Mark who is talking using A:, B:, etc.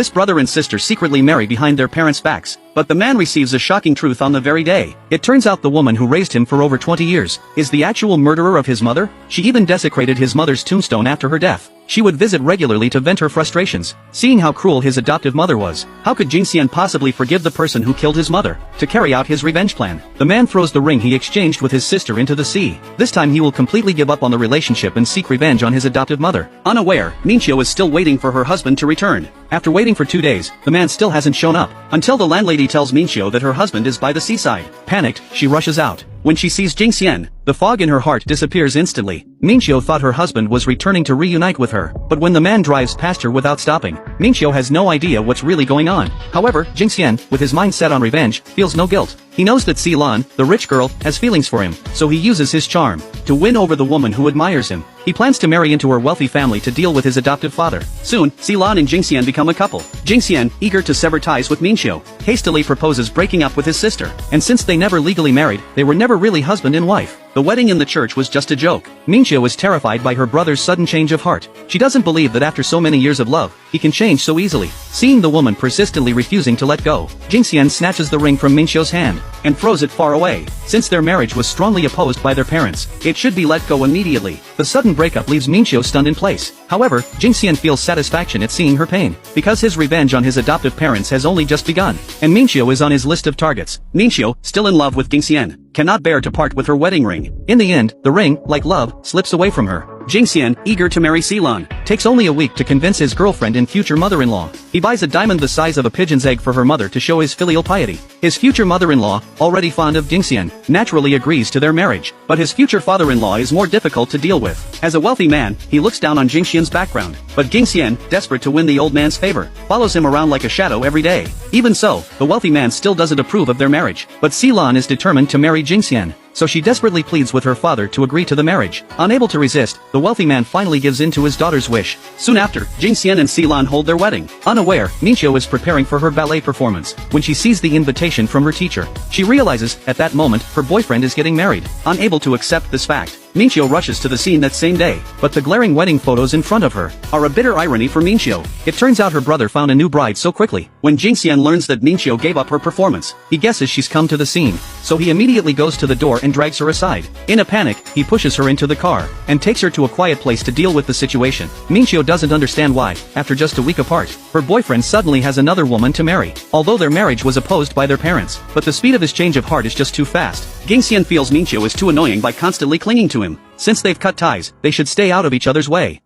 A: This brother and sister secretly marry behind their parents' backs, but the man receives a shocking truth on the very day. It turns out the woman who raised him for over 20 years is the actual murderer of his mother. She even desecrated his mother's tombstone after her death. She would visit regularly to vent her frustrations, seeing how cruel his adoptive mother was. How could Jingxian possibly forgive the person who killed his mother? To carry out his revenge plan, the man throws the ring he exchanged with his sister into the sea. This time he will completely give up on the relationship and seek revenge on his adoptive mother. Unaware, Minxiu is still waiting for her husband to return. After waiting for 2 days, the man still hasn't shown up, until the landlady tells Minxiu that her husband is by the seaside. Panicked, she rushes out. When she sees Jingxian, the fog in her heart disappears instantly. Minxiu thought her husband was returning to reunite with her, but when the man drives past her without stopping, Minxiu has no idea what's really going on. However, Jingxian, with his mind set on revenge, feels no guilt. He knows that Silan, the rich girl, has feelings for him, so he uses his charm to win over the woman who admires him. He plans to marry into her wealthy family to deal with his adoptive father. Soon, Silan and Jingxian become a couple. Jingxian, eager to sever ties with Minxiu, hastily proposes breaking up with his sister. And since they never legally married, they were never really husband and wife. The wedding in the church was just a joke. Minxiu is terrified by her brother's sudden change of heart. She doesn't believe that after so many years of love, he can change so easily. Seeing the woman persistently refusing to let go, Jingxian snatches the ring from Minxiu's hand and throws it far away. Since their marriage was strongly opposed by their parents, it should be let go immediately. The sudden breakup leaves Minxiu stunned in place. However, Jingxian feels satisfaction at seeing her pain, because his revenge on his adoptive parents has only just begun, and Minxiu is on his list of targets. Minxiu, still in love with Jingxian, cannot bear to part with her wedding ring. In the end, the ring, like love, slips away from her. Jingxian, eager to marry Silan, takes only a week to convince his girlfriend and future mother-in-law. He buys a diamond the size of a pigeon's egg for her mother to show his filial piety. His future mother-in-law, already fond of Jingxian, naturally agrees to their marriage, but his future father-in-law is more difficult to deal with. As a wealthy man, he looks down on Jingxian's background, but Jingxian, desperate to win the old man's favor, follows him around like a shadow every day. Even so, the wealthy man still doesn't approve of their marriage, but Silan is determined to marry Jingxian. So she desperately pleads with her father to agree to the marriage. Unable to resist, the wealthy man finally gives in to his daughter's wish. Soon after, Jingxian and Silan hold their wedding. Unaware, Minxiu is preparing for her ballet performance when she sees the invitation from her teacher. She realizes, at that moment, her boyfriend is getting married. Unable to accept this fact, Minxiu rushes to the scene that same day, but the glaring wedding photos in front of her are a bitter irony for Minxiu. It turns out her brother found a new bride so quickly. When Jingxian learns that Minxiu gave up her performance, he guesses she's come to the scene, so he immediately goes to the door and drags her aside. In a panic, he pushes her into the car and takes her to a quiet place to deal with the situation. Minxiu doesn't understand why, after just a week apart, her boyfriend suddenly has another woman to marry, although their marriage was opposed by their parents. But the speed of his change of heart is just too fast. Jingxian feels Minxiu is too annoying by constantly clinging to him. Since they've cut ties, they should stay out of each other's way.